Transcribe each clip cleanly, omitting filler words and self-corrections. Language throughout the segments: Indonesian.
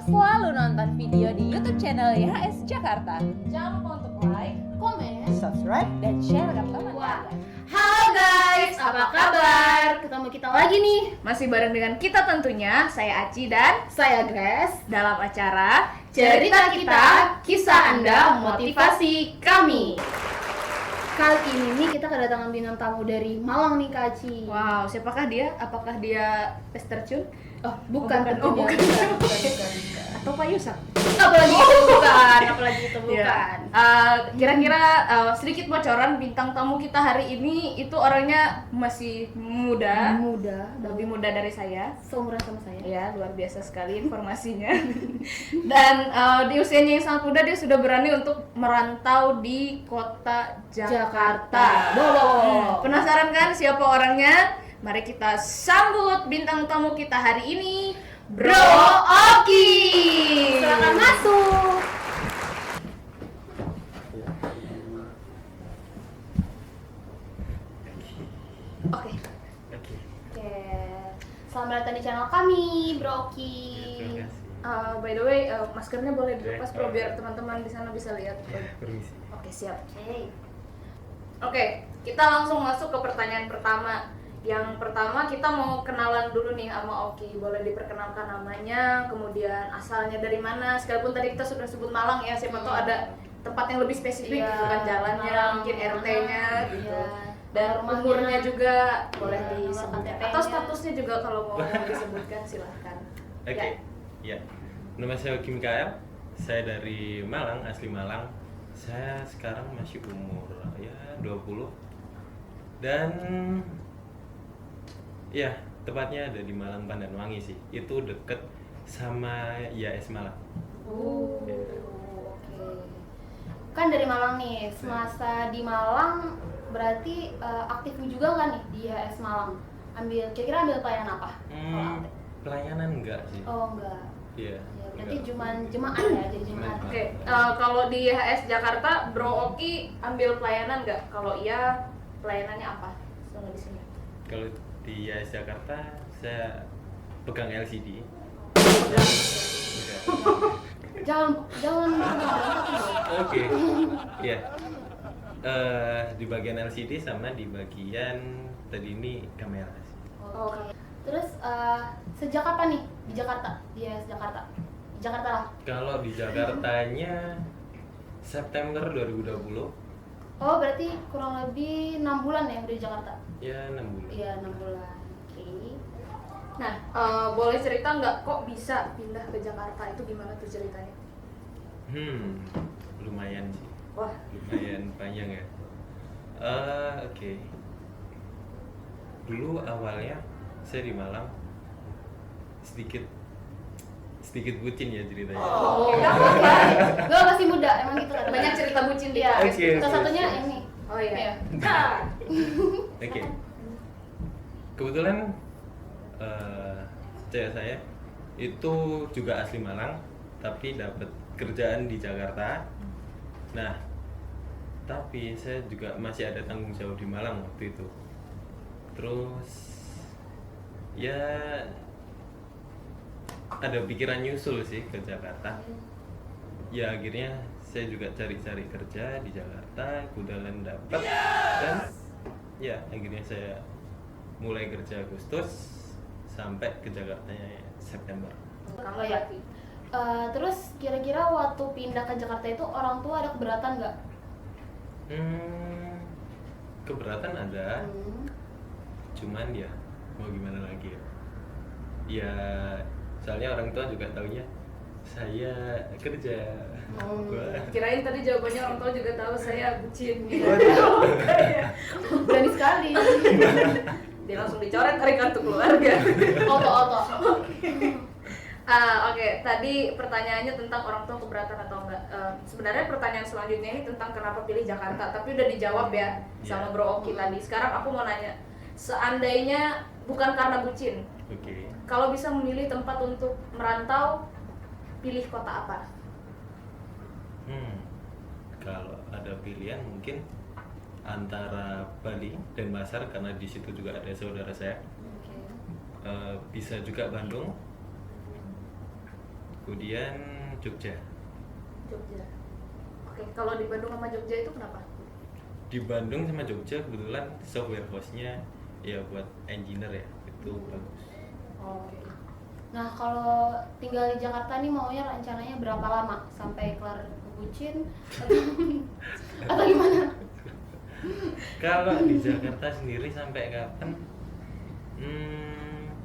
selalu nonton video di YouTube channel YHS Jakarta. Jangan lupa untuk like, komen, subscribe, dan share ke teman Wah. kalian. Halo guys, apa kabar? Ketemu kita lagi nih. Masih bareng dengan kita tentunya, saya Aci dan Saya Grace. dalam acara Cerita kita, kisah Anda, motivasi kami. Kali ini nih kita kedatangan bintang tamu dari Malang nih Kak Aci. Wow, siapakah dia? Apakah dia Pester Chun? Oh, bukan, bukan. tentunya. Oh, bukan. bukan. Atau Pak Yusak? Apalagi itu bukan, apalagi itu bukan. Ya. Kira-kira sedikit bocoran bintang tamu kita hari ini itu orangnya masih muda, Muda, lebih muda dari saya. seumuran sama saya. Ya, luar biasa sekali informasinya. Dan di usianya yang sangat muda dia sudah berani untuk merantau di kota Jakarta. Wow. Penasaran kan siapa orangnya? Mari kita sambut bintang tamu kita hari ini, Bro Oki. Silakan masuk. Oke. Oke. Selamat datang di channel kami, Bro Oki. Terima kasih. By the way, maskernya boleh dilepas bro biar teman-teman di sana bisa lihat. Permisi. Oke, siap. Oke. Oke, kita langsung masuk ke pertanyaan pertama. Yang pertama kita mau kenalan dulu nih sama Oki. Boleh diperkenalkan namanya, kemudian asalnya dari mana. Sekalipun tadi kita sudah sebut Malang ya, siapa tahu ada tempat yang lebih spesifik gitu kan, jalannya, Malang, mungkin RT-nya gitu. Iya. Dan Rumahnya. umurnya juga boleh Iya, disebutkan. KTP-nya. Atau statusnya juga kalau mau disebutkan silahkan. Oke. Ya. Nama saya Oki Mikael. Saya dari Malang, asli Malang. Saya sekarang masih umur ya 20. Dan ya, tepatnya ada di Malang Pandanwangi sih. Itu deket sama YHS Malang. Oke. Kan dari Malang nih, semasa di Malang berarti aktif juga kan nih di IHS Malang? Kira-kira ambil pelayanan apa? Kalau aktif? Pelayanan enggak sih? Oh enggak. Iya. Ya, berarti enggak. cuma jemaat ya, jadi jemaat. Jemaat. Oke, kalau di YHS Jakarta, Bro Oki ambil pelayanan nggak? Kalau iya, pelayanannya apa? Selama di sini. Kalau di YHS Jakarta, saya pegang LCD. Jangan berantakan dong. Oke, ya. Di bagian LCD sama di bagian tadi ini kamera sih. Oke. Terus sejak kapan nih di Jakarta? Di IHS Jakarta? Di Jakarta lah. Kalau di Jakartanya September 2020, Oh berarti kurang lebih 6 bulan ya udah di Jakarta? ya 6 bulan. Iya 6 bulan. Oke. Nah, boleh cerita nggak kok bisa pindah ke Jakarta? Itu gimana tuh ceritanya? Lumayan sih, Wah, lumayan panjang ya. Oke. Dulu awalnya saya di Malang sedikit bucin ya ceritanya. Oh, nggak apa-apa. Gue masih muda, emang gitu kan. banyak cerita bucin di Iya, Oke, salah oke, satunya oke. ini. Oh iya. Iya. Oke. Kebetulan cewek saya itu juga asli Malang, tapi dapat kerjaan di Jakarta. Nah, tapi saya juga masih ada tanggung jawab di Malang waktu itu. Terus ya ada pikiran nyusul sih ke Jakarta. Ya akhirnya saya juga cari-cari kerja di Jakarta, kebetulan dapat dan ya akhirnya saya mulai kerja Agustus sampai ke Jakartanya September. Oh ya. Terus kira-kira waktu pindah ke Jakarta itu orang tua ada keberatan nggak? Keberatan ada, cuman ya mau gimana lagi ya. Ya soalnya orang tua juga taunya saya kerja. Wah. Kirain tadi jawabannya orang tua juga tahu saya bucin. Berani sekali. Dia langsung dicoret dari kartu keluarga. Oto. Oke, tadi pertanyaannya tentang orang tua keberatan atau enggak. Sebenarnya pertanyaan selanjutnya ini tentang kenapa pilih Jakarta, tapi udah dijawab ya sama Bro Oki tadi. Sekarang aku mau nanya, seandainya bukan karena bucin, Oke. kalau bisa memilih tempat untuk merantau, pilih kota apa? Kalau ada pilihan mungkin antara Bali dan Denpasar karena di situ juga ada saudara saya. Bisa juga Bandung. kemudian Jogja. Jogja. Oke, kalau di Bandung sama Jogja itu kenapa? Di Bandung sama Jogja kebetulan software house-nya ya buat engineer ya, itu bagus. Oke. Nah, kalau tinggal di Jakarta nih maunya rencananya berapa lama sampai kelar bucin atau gimana? Kalau di Jakarta sendiri sampai kapan?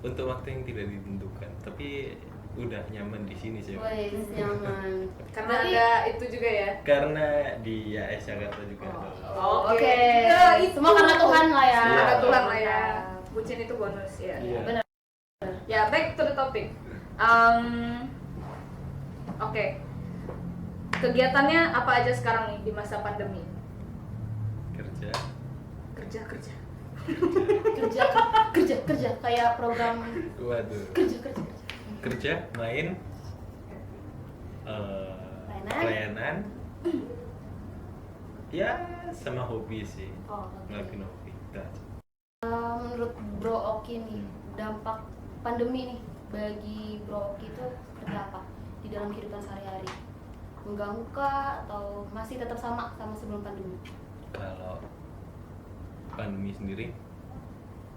Untuk waktu yang tidak ditentukan, tapi udah nyaman di sini sih. Wih, nyaman. Karena Berarti- ada itu juga ya. Karena di AS Jakarta juga. Oke. Ya, itu. Semua karena Tuhan lah ya. Iya. Karena Tuhan lah ya. Bucin itu bonus ya. Iya. Benar. Ya, back to the topic. Oke. Kegiatannya apa aja sekarang nih di masa pandemi? Kerja. Kerja. Kerja kayak program Waduh. Kerja, main, pelayanan, ya sama hobi sih, Oh, oke. ngelakuin hobi. Itu aja. Menurut Bro Oki nih, dampak pandemi nih bagi Bro Oki itu seperti apa di dalam kehidupan sehari-hari? Mengganggu kah atau masih tetap sama sebelum pandemi? Kalau pandemi sendiri,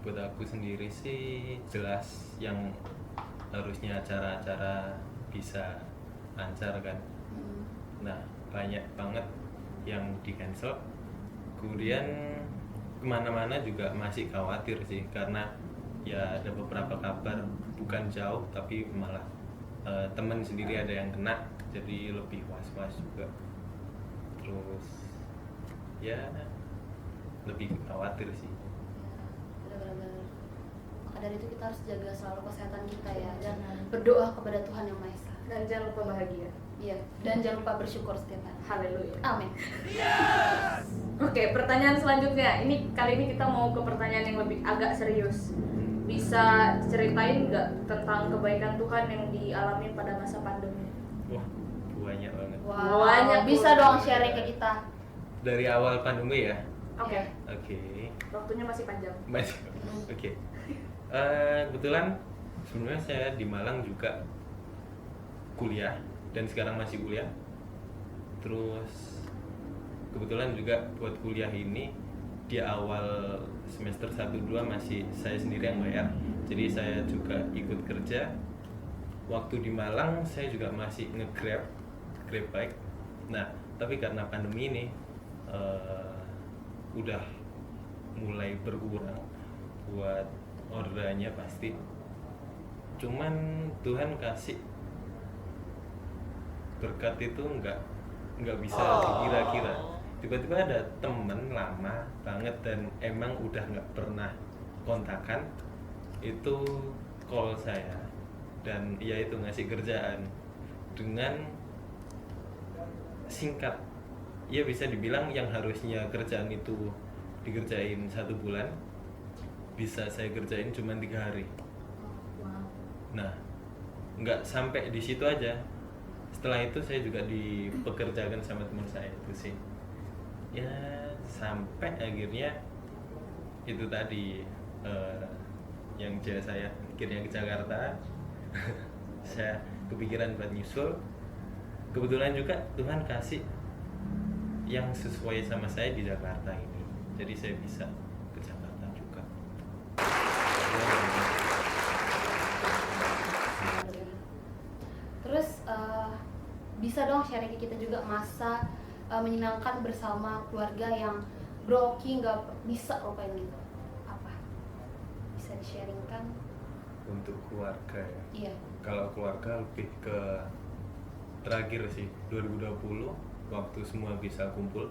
buat aku sendiri sih jelas yang harusnya acara-acara bisa lancar kan. Nah, banyak banget yang di cancel. Kemudian kemana-mana juga masih khawatir sih, karena ya ada beberapa kabar bukan jauh tapi malah teman sendiri ada yang kena, jadi lebih was-was juga. Terus ya lebih khawatir sih. Benar-benar. Maka dari itu kita harus jaga selalu kesehatan kita ya dan berdoa kepada Tuhan Yang Maha Esa. Dan jangan lupa bahagia. Iya, dan jangan lupa bersyukur setiap hari. Haleluya. Amin. Oke, pertanyaan selanjutnya. Kali ini kita mau ke pertanyaan yang lebih agak serius. Bisa ceritain nggak tentang kebaikan Tuhan yang dialami pada masa pandemi? Wah, banyak banget. Wow, Banyak bisa banget. dong sharing ke kita. Dari awal pandemi ya. Oke, Iya. Oke. waktunya masih panjang. Masih. Oke. Kebetulan sebenarnya saya di Malang juga kuliah dan sekarang masih kuliah. Terus kebetulan juga buat kuliah ini di awal semester 1-2 masih saya sendiri yang bayar. Jadi saya juga ikut kerja. Waktu di Malang saya juga masih nge-grab bike. Nah, tapi karena pandemi ini udah mulai berkurang buat orderannya pasti. Cuman Tuhan kasih berkat itu nggak bisa dikira-kira. Tiba-tiba ada temen lama banget dan emang udah nggak pernah kontakan, itu call saya dan ya itu ngasih kerjaan dengan singkat. Ya bisa dibilang yang harusnya kerjaan itu dikerjain 1 bulan bisa saya kerjain cuma 3 hari. Wow. Nah, nggak sampai di situ aja. Setelah itu saya juga dipekerjakan sama teman saya itu sih. Ya sampai akhirnya itu tadi yang saya akhirnya ke Jakarta. Saya kepikiran buat nyusul. Kebetulan juga Tuhan kasih yang sesuai sama saya di Jakarta ini. Jadi saya bisa ke Jakarta juga. Terus bisa dong sharing ke kita juga masa menyenangkan bersama keluarga yang Bro Oki nggak bisa lupain gitu. Apa? Bisa di-sharingkan? Untuk keluarga ya. Iya. Kalau keluarga lebih ke terakhir sih 2020 waktu semua bisa kumpul.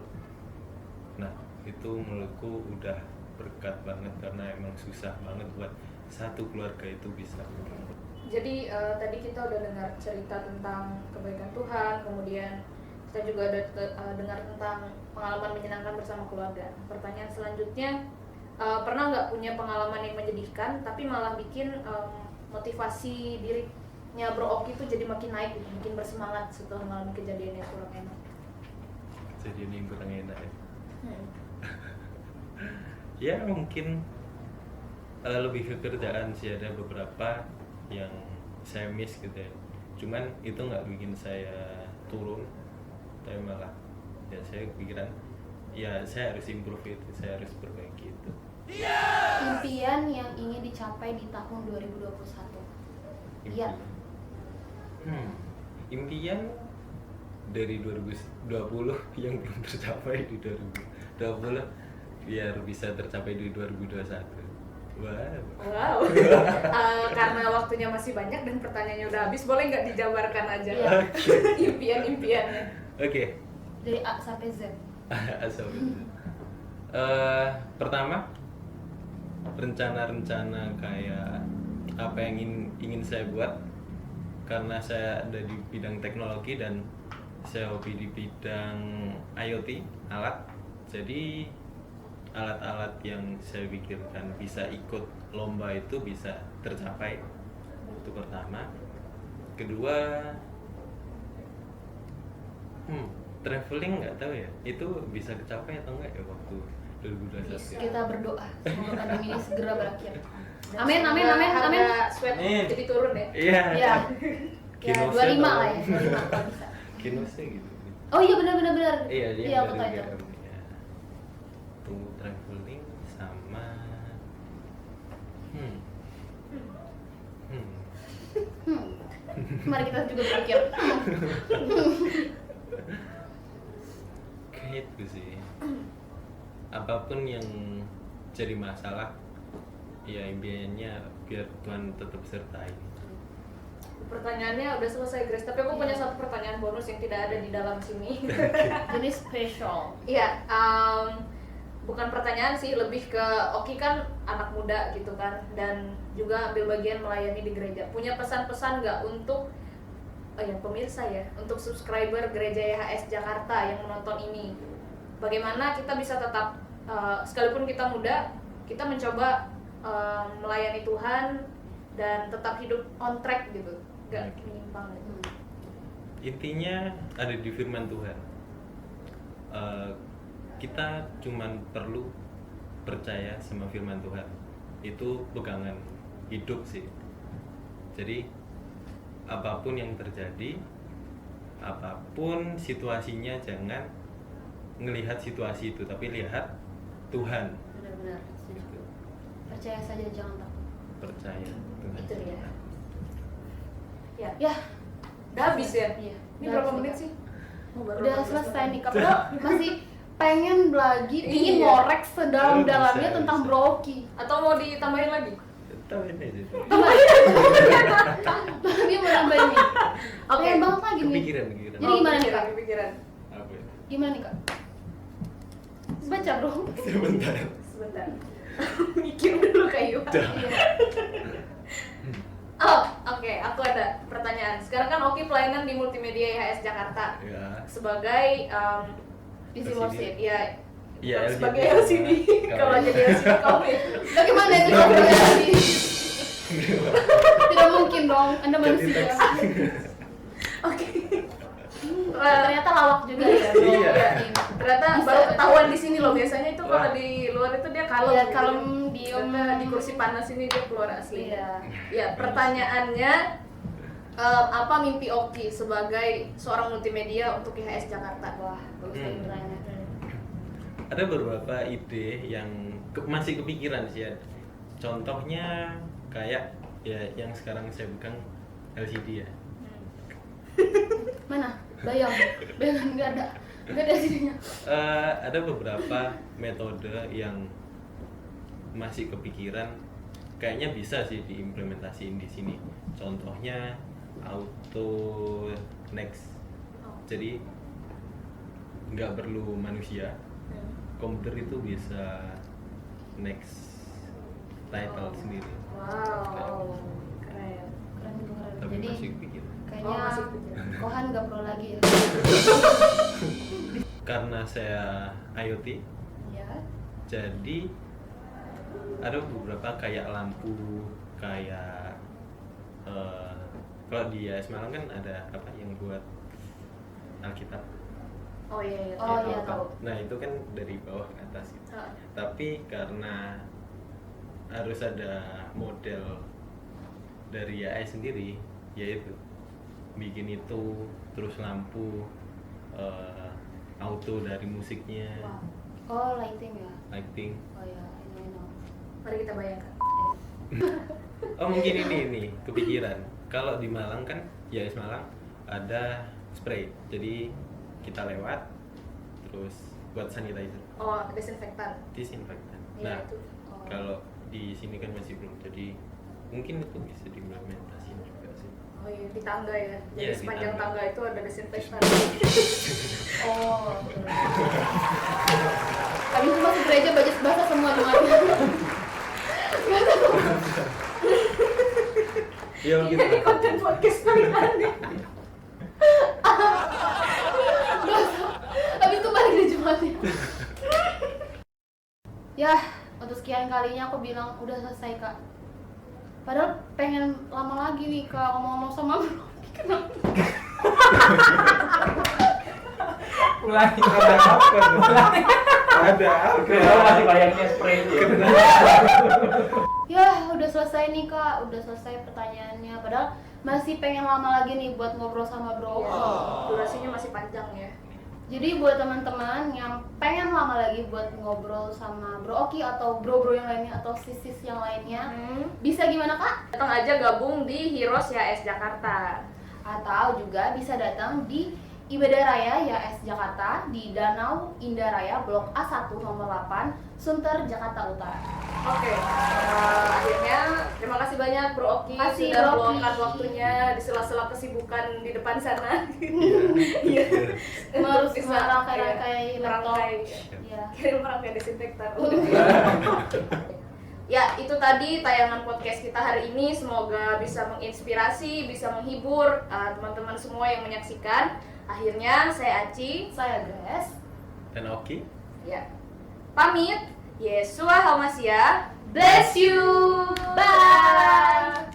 Nah, itu menurutku udah berkat banget karena emang susah banget buat satu keluarga itu bisa kumpul. Jadi tadi kita udah dengar cerita tentang kebaikan Tuhan, kemudian kita juga udah dengar tentang pengalaman menyenangkan bersama keluarga. Pertanyaan selanjutnya, pernah nggak punya pengalaman yang menyedihkan tapi malah bikin motivasi dirinya Bro Oki itu jadi makin naik, gitu, makin bersemangat setelah mengalami kejadian yang kurang enak? Jadi ini kurang enak ya. Ya mungkin lebih ke kerjaan sih, ada beberapa yang saya miss gitu ya. cuman itu nggak bikin saya turun, tapi malah ya saya pikiran ya saya harus improve itu, saya harus perbaiki itu. Impian yang ingin dicapai di tahun 2021. Iya. Impian dari 2020 yang belum tercapai di 2020 biar bisa tercapai di 2021. Wow. Karena waktunya masih banyak dan pertanyaannya udah habis, boleh nggak dijabarkan aja Iya. impian-impiannya? Oke. Dari A sampai Z. Asal pertama, rencana-rencana kayak apa yang ingin saya buat, karena saya ada di bidang teknologi dan saya hobi di bidang IoT, alat. Jadi alat-alat yang saya pikirkan bisa ikut lomba itu bisa tercapai. Itu pertama. Kedua, traveling nggak tahu ya, itu bisa kecapai atau enggak ya waktu 2021. Kita berdoa semoga pandemi ini segera berakhir. Dan Amin, semoga amin, amin, harga amin. swab Amin. jadi turun ya. Iya. Ya. Ya, Kinose 25 lah ya, atau- 25 kalau bisa. Kinose gitu. Oh iya benar. Iya, dia Iya, aku tahu itu. ya. Tunggu traveling sama Mari kita juga berpikir. kayak itu sih. Apapun yang jadi masalah, ya impiannya biar Tuhan tetap sertai. Pertanyaannya udah selesai Grace, tapi aku punya satu pertanyaan bonus yang tidak ada di dalam sini. Jadi spesial. Iya, bukan pertanyaan sih, lebih ke Oki kan anak muda gitu kan, dan juga ambil bagian melayani di gereja. Punya pesan-pesan nggak untuk ya pemirsa ya, untuk subscriber Gereja YHS Jakarta yang menonton ini? Bagaimana kita bisa tetap, sekalipun kita muda, kita mencoba melayani Tuhan dan tetap hidup on track gitu, nggak menyimpang gitu. Intinya ada di firman Tuhan. Kita cuman perlu percaya sama firman Tuhan. Itu pegangan hidup sih. Jadi apapun yang terjadi, apapun situasinya, jangan ngelihat situasi itu, tapi lihat Tuhan. Benar-benar setuju. Percaya saja, jangan takut. Percaya Tuhan. Itu dia. Ya, Ya, udah habis ya. iya. Ini Udah berapa habis, menit Kak. sih? Oh, baru Udah 15 selesai menit. nih, Kak. Padahal masih pengen lagi, ingin Iya. ngorek sedalam-dalamnya Bisa, tentang bisa. Broki. Atau mau ditambahin lagi? Tahu ini aja. Dia mau nambahin nih. Oke. Pengen banget lagi nih. Kepikiran. Jadi gimana nih, Kak? Kepikiran. Apa ya? Gimana nih, Kak? Baca, Bro. Sebentar. Sebentar. Mikir dulu kayu. Iya. Oh, oke, aku ada pertanyaan. Sekarang kan Oki pelayanan di Multimedia YHS Jakarta Ya. sebagai Visi LCD. worship. ya Iya, sebagai LCD. LCD. Kalau- Kalau jadi LCD kamu ya. Bagaimana itu kalau terjadi? Tidak mungkin dong, Anda manusia. teks. Oke. Ternyata lawak juga ya, Bro. Iya. Ternyata Bisa, baru bisa. ketahuan di sini loh. Biasanya itu kalau Wah. di luar itu dia kalem. Iya, gitu. kalem, diem. Ternyata di kursi panas ini dia keluar asli. Iya. Ya, pertanyaannya apa mimpi Oki sebagai seorang multimedia untuk YHS Jakarta? Wah, bagus lagi pertanyaannya. Ada beberapa ide yang masih kepikiran sih ya. Contohnya kayak ya yang sekarang saya pegang LCD ya. Mana? Bayang nggak ada sininya. Ada beberapa metode yang masih kepikiran, kayaknya bisa sih diimplementasiin di sini. Contohnya auto next, jadi nggak perlu manusia, komputer itu bisa next title sendiri. Wow, keren. Keren itu keren. Tapi Jadi masih kepikiran. kayaknya Oh, masih kepikiran. Kohan nggak perlu lagi ya. Karena saya IoT, Ya. jadi ada beberapa kayak lampu, kayak kalau di AS Malang kan ada apa yang buat Alkitab. Oh iya, iya. Oh, Itu iya, apa? tahu. Nah itu kan dari bawah ke atas gitu. Ah. Tapi karena harus ada model dari AI sendiri, yaitu bikin itu, terus lampu auto dari musiknya, Oh, lighting ya. lighting. Oh ya, I know. Mari kita bayangkan. Oh mungkin ini kepikiran. Kalau di Malang kan, ya Malang ada spray, jadi kita lewat terus buat sanitizer, Oh, desinfektan. disinfektan. Iya Nah itu. Oh. kalau di sini kan masih belum, jadi mungkin itu bisa diimplementasikan juga sih. Oh iya, di tangga ya. Jadi Iya, di sepanjang tangga. tangga itu ada desinfektan. Oh. Habis itu masuk gereja basah semua jemaatnya. Ya begitu. Ini konten podcast paling aneh. Habis itu balik di jemaatnya. Ya, untuk sekian kalinya aku bilang udah selesai kak. Padahal pengen lama lagi nih kak ngomong-ngomong sama Bro. Kenapa? Ulangi. Ada apa? Ada apa? Kenapa masih banyaknya spray itu ya? Ya, udah selesai nih kak, udah selesai pertanyaannya. Padahal masih pengen lama lagi nih buat ngobrol sama Bro. Iya, durasinya masih panjang ya. Jadi buat teman-teman yang pengen lama lagi buat ngobrol sama Bro Oki atau bro-bro yang lainnya atau sis-sis yang lainnya, bisa gimana kak? Datang aja gabung di Heroes YS Jakarta. Atau juga bisa datang di Ibadah Raya YS Jakarta di Danau Indah Raya Blok A1 nomor 8, Sunter, Jakarta Utara. Oke, akhirnya terima kasih banyak Bro Oki Kasih, sudah Bro Oki. meluangkan waktunya di sela-sela kesibukan di depan sana. Iya. Harus Bisa, merangkai iya, laptop. merangkai. Ya. Kirim merangkai desinfektan. Ya, itu tadi tayangan podcast kita hari ini. Semoga bisa menginspirasi, bisa menghibur teman-teman semua yang menyaksikan. Akhirnya saya Aci, Saya Grace. Dan Oki. ya pamit. Yesua Hamasia. Bless you. Bye.